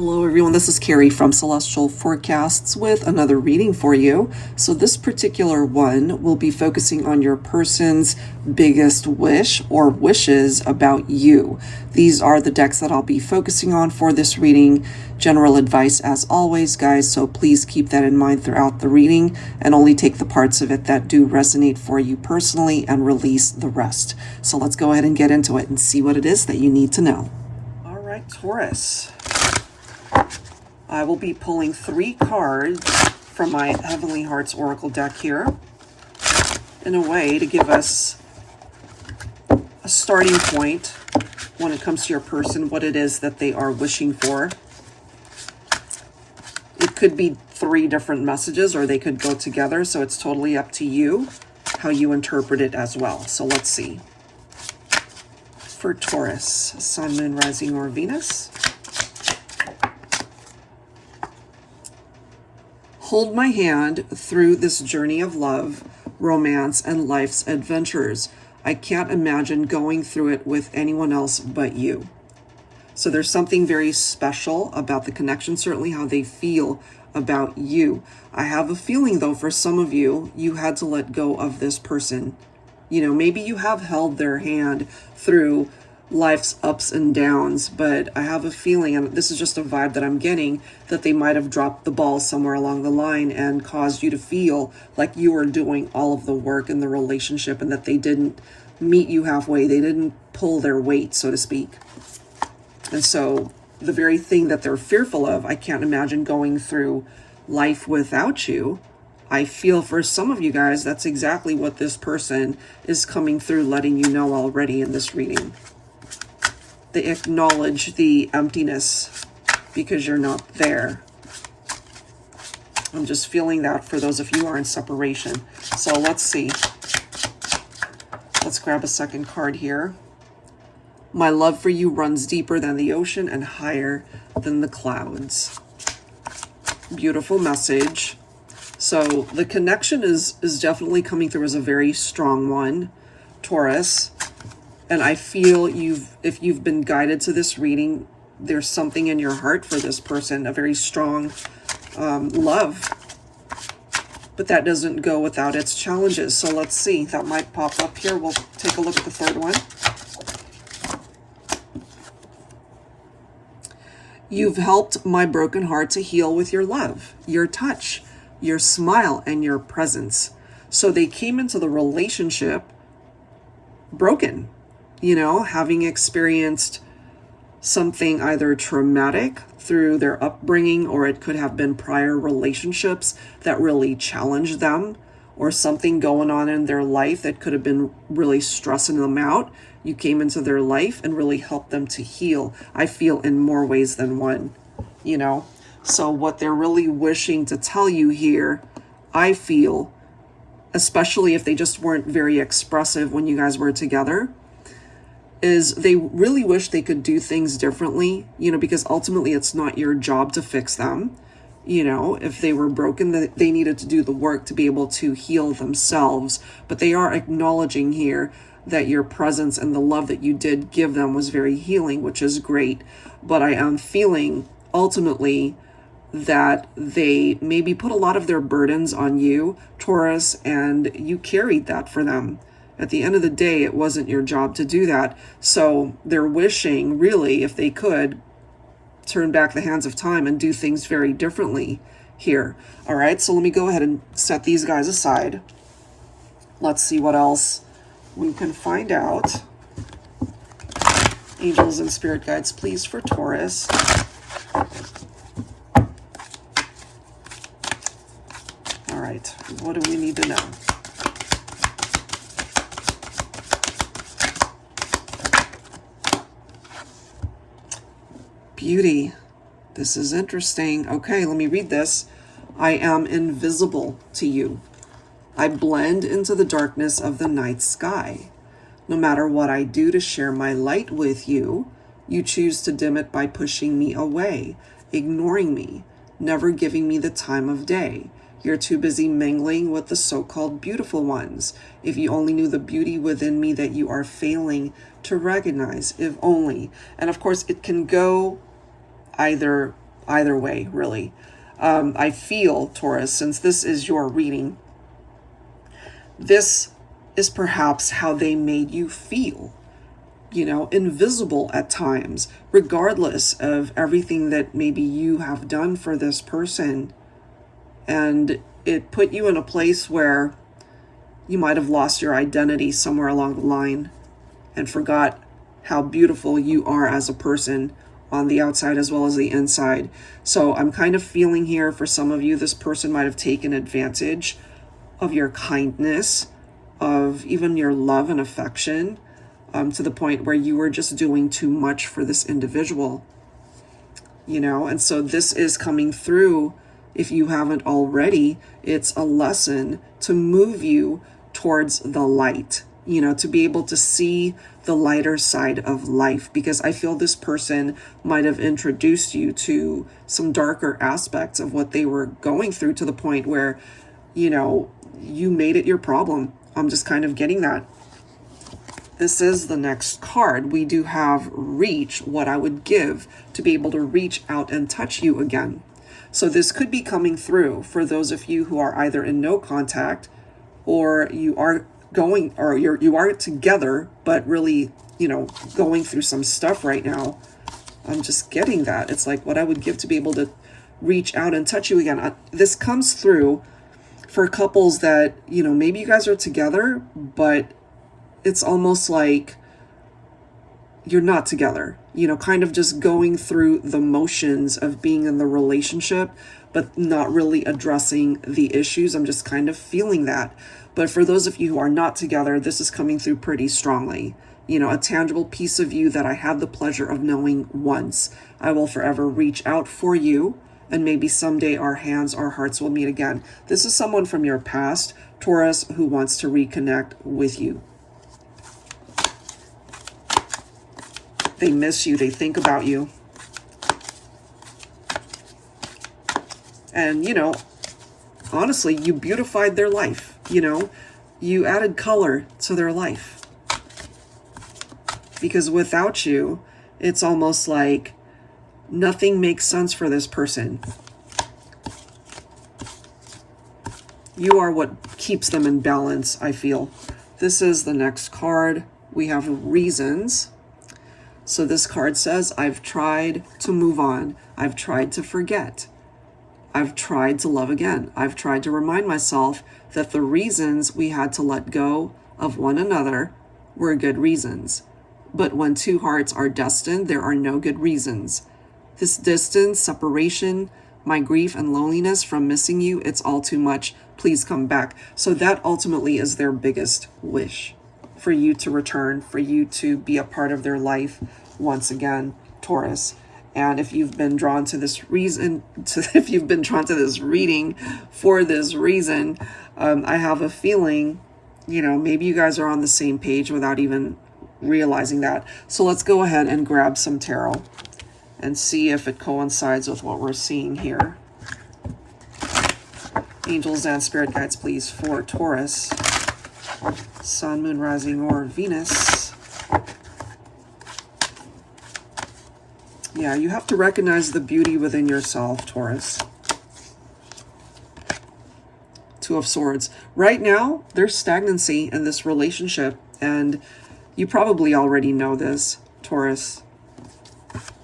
Hello everyone, this is Carrie from Celestial Forecasts with another reading for you. So this particular one will be focusing on your person's biggest wish or wishes about you. These are the decks that I'll be focusing on for this reading. General advice as always, guys, so please keep that in mind throughout the reading and only take the parts of it that do resonate for you personally and release the rest. So let's go ahead and get into it and see what it is that you need to know. All right, Taurus. I will be pulling 3 cards from my Heavenly Hearts Oracle deck here in a way to give us a starting point when it comes to your person, what it is that they are wishing for. It could be 3 different messages or they could go together, so it's totally up to you how you interpret it as well. So let's see. For Taurus, Sun, Moon, Rising, or Venus. Hold my hand through this journey of love, romance, and life's adventures. I can't imagine going through it with anyone else but you. So there's something very special about the connection, certainly how they feel about you. I have a feeling, though, for some of you, you had to let go of this person. You know, maybe you have held their hand through life's ups and downs, but I have a feeling, and this is just a vibe that I'm getting, that they might have dropped the ball somewhere along the line and caused you to feel like you were doing all of the work in the relationship and that they didn't meet you halfway. They didn't pull their weight, so to speak. And so the very thing that they're fearful of, I can't imagine going through life without you. I feel for some of you guys, that's exactly what this person is coming through, letting you know already in this reading. They acknowledge the emptiness because you're not there. I'm just feeling that for those of you who are in separation. So let's see. Let's grab a second card here. My love for you runs deeper than the ocean and higher than the clouds. Beautiful message. So the connection is definitely coming through as a very strong one, Taurus. And I feel if you've been guided to this reading, there's something in your heart for this person, a very strong love. But that doesn't go without its challenges. So let's see. That might pop up here. We'll take a look at the third one. You've helped my broken heart to heal with your love, your touch, your smile, and your presence. So they came into the relationship broken. You know, having experienced something either traumatic through their upbringing, or it could have been prior relationships that really challenged them, or something going on in their life that could have been really stressing them out. You came into their life and really helped them to heal. I feel in more ways than one, you know. So what they're really wishing to tell you here, I feel, especially if they just weren't very expressive when you guys were together, is they really wish they could do things differently, you know, because ultimately it's not your job to fix them. You know, if they were broken, they needed to do the work to be able to heal themselves. But they are acknowledging here that your presence and the love that you did give them was very healing, which is great. But I am feeling ultimately that they maybe put a lot of their burdens on you, Taurus, and you carried that for them. At the end of the day, it wasn't your job to do that. So they're wishing, really, if they could, turn back the hands of time and do things very differently here. All right, so let me go ahead and set these guys aside. Let's see what else we can find out. Angels and spirit guides, please, for Taurus. All right, what do we need to know? Beauty. This is interesting. Okay, let me read this. I am invisible to you. I blend into the darkness of the night sky. No matter what I do to share my light with you, you choose to dim it by pushing me away, ignoring me, never giving me the time of day. You're too busy mingling with the so-called beautiful ones. If you only knew the beauty within me that you are failing to recognize, if only. And of course, it can go either either way, really. I feel, Taurus, since this is your reading, this is perhaps how they made you feel, you know, invisible at times, regardless of everything that maybe you have done for this person. And it put you in a place where you might have lost your identity somewhere along the line and forgot how beautiful you are as a person on the outside as well as the inside. So I'm kind of feeling here for some of you, this person might have taken advantage of your kindness, of even your love and affection, to the point where you were just doing too much for this individual, you know. And so this is coming through. If you haven't already, it's a lesson to move you towards the light, you know, to be able to see the lighter side of life, because I feel this person might have introduced you to some darker aspects of what they were going through, to the point where, you know, you made it your problem. I'm just kind of getting that. This is the next card. We do have reach, what I would give to be able to reach out and touch you again. So this could be coming through for those of you who are either in no contact, or you are going, or you are together, but really, you know, going through some stuff right now. I'm just getting that. It's like what I would give to be able to reach out and touch you again. This comes through for couples that, you know, maybe you guys are together, but it's almost like you're not together, you know, kind of just going through the motions of being in the relationship, but not really addressing the issues. I'm just kind of feeling that. But for those of you who are not together, this is coming through pretty strongly. You know, a tangible piece of you that I had the pleasure of knowing once. I will forever reach out for you, and maybe someday our hearts will meet again. This is someone from your past, Taurus, who wants to reconnect with you. They miss you. They think about you. And, you know, honestly, you beautified their life. You know, you added color to their life. Because without you, it's almost like nothing makes sense for this person. You are what keeps them in balance, I feel. This is the next card. We have reasons. So this card says, I've tried to move on. I've tried to forget. I've tried to love again. I've tried to remind myself that the reasons we had to let go of one another were good reasons. But when two hearts are destined, there are no good reasons. This distance, separation, my grief and loneliness from missing you, it's all too much. Please come back. So that ultimately is their biggest wish, for you to return, for you to be a part of their life once again, Taurus. And if you've been drawn to this reason, if you've been drawn to this reading for this reason, I have a feeling, you know, maybe you guys are on the same page without even realizing that. So let's go ahead and grab some tarot and see if it coincides with what we're seeing here. Angels and spirit guides, please, for Taurus. Sun, moon, rising, or Venus. Yeah, you have to recognize the beauty within yourself, Taurus. Two of Swords. Right now, there's stagnancy in this relationship, and you probably already know this, Taurus.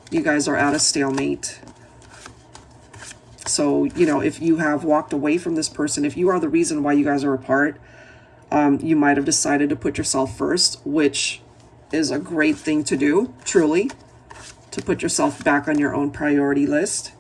You guys are at a stalemate. So, you know, if you have walked away from this person, if you are the reason why you guys are apart, you might have decided to put yourself first, which is a great thing to do, truly. To put yourself back on your own priority list,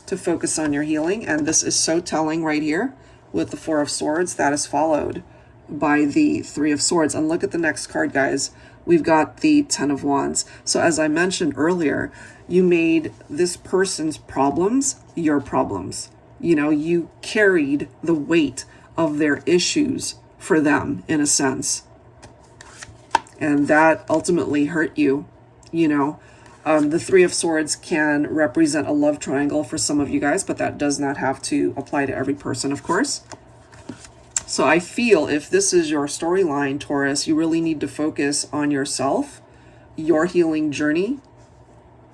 to focus on your healing. And this is so telling right here with the Four of Swords. That is followed by the Three of Swords. And look at the next card, guys. We've got the Ten of Wands. So as I mentioned earlier, you made this person's problems your problems. You know, you carried the weight of their issues for them, in a sense. And that ultimately hurt you, you know. The Three of Swords can represent a love triangle for some of you guys, but that does not have to apply to every person, of course. So I feel if this is your storyline, Taurus, you really need to focus on yourself, your healing journey,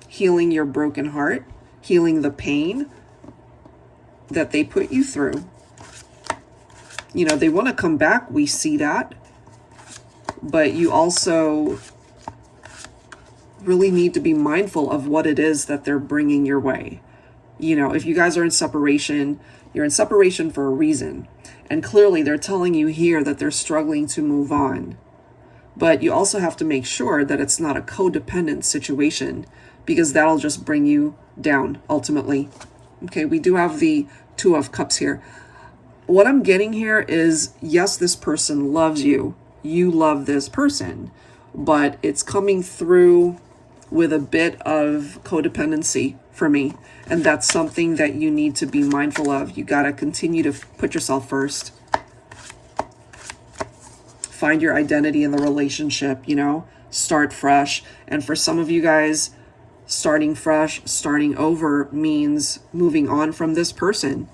healing your broken heart, healing the pain that they put you through. You know, they want to come back. We see that. But you also really need to be mindful of what it is that they're bringing your way. You know, if you guys are in separation, you're in separation for a reason. And clearly they're telling you here that they're struggling to move on. But you also have to make sure that it's not a codependent situation, because that'll just bring you down ultimately. Okay, we do have the Two of Cups here. What I'm getting here is, yes, this person loves you. You love this person, but it's coming through with a bit of codependency for me. And that's something that you need to be mindful of. You got to continue to put yourself first. Find your identity in the relationship, you know, start fresh. And for some of you guys, starting fresh, starting over means moving on from this person.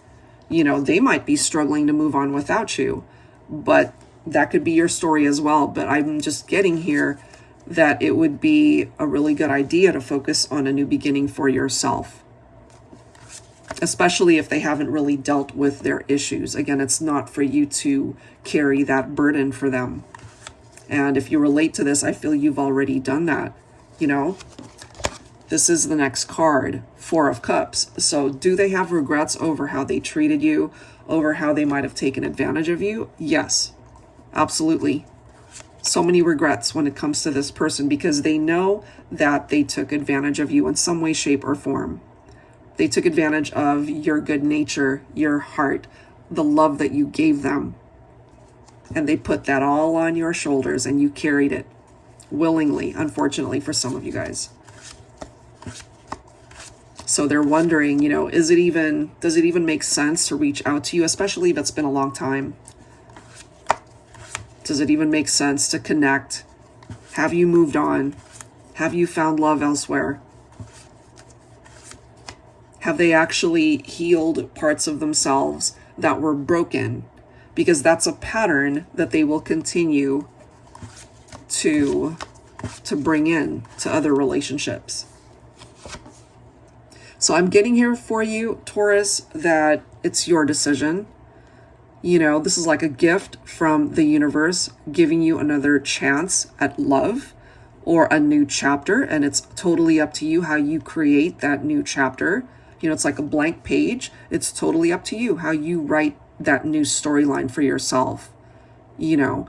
You know, they might be struggling to move on without you, but that could be your story as well. But I'm just getting here that it would be a really good idea to focus on a new beginning for yourself, especially if they haven't really dealt with their issues. Again, it's not for you to carry that burden for them. And if you relate to this, I feel you've already done that, you know. This is the next card, Four of Cups. So do they have regrets over how they treated you, over how they might have taken advantage of you? Yes, absolutely. So many regrets when it comes to this person, because they know that they took advantage of you in some way, shape, or form. They took advantage of your good nature, your heart, the love that you gave them. And they put that all on your shoulders, and you carried it willingly, unfortunately, for some of you guys. So they're wondering, you know, does it even make sense to reach out to you, especially if it's been a long time? Does it even make sense to connect? Have you moved on? Have you found love elsewhere? Have they actually healed parts of themselves that were broken? Because that's a pattern that they will continue to bring in to other relationships. So I'm getting here for you, Taurus, that it's your decision. You know, this is like a gift from the universe giving you another chance at love or a new chapter. And it's totally up to you how you create that new chapter. You know, it's like a blank page. It's totally up to you how you write that new storyline for yourself. You know,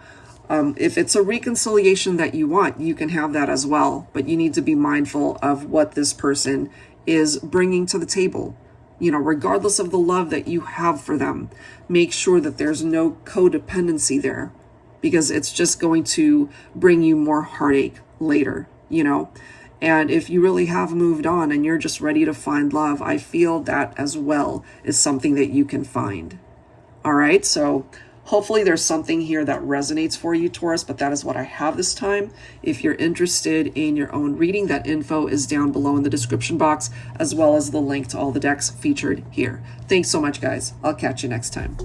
if it's a reconciliation that you want, you can have that as well. But you need to be mindful of what this person is bringing to the table. You know, regardless of the love that you have for them, make sure that there's no codependency there, because it's just going to bring you more heartache later, you know. And if you really have moved on and you're just ready to find love, I feel that as well is something that you can find. All right, so hopefully there's something here that resonates for you, Taurus, but that is what I have this time. If you're interested in your own reading, that info is down below in the description box, as well as the link to all the decks featured here. Thanks so much, guys. I'll catch you next time.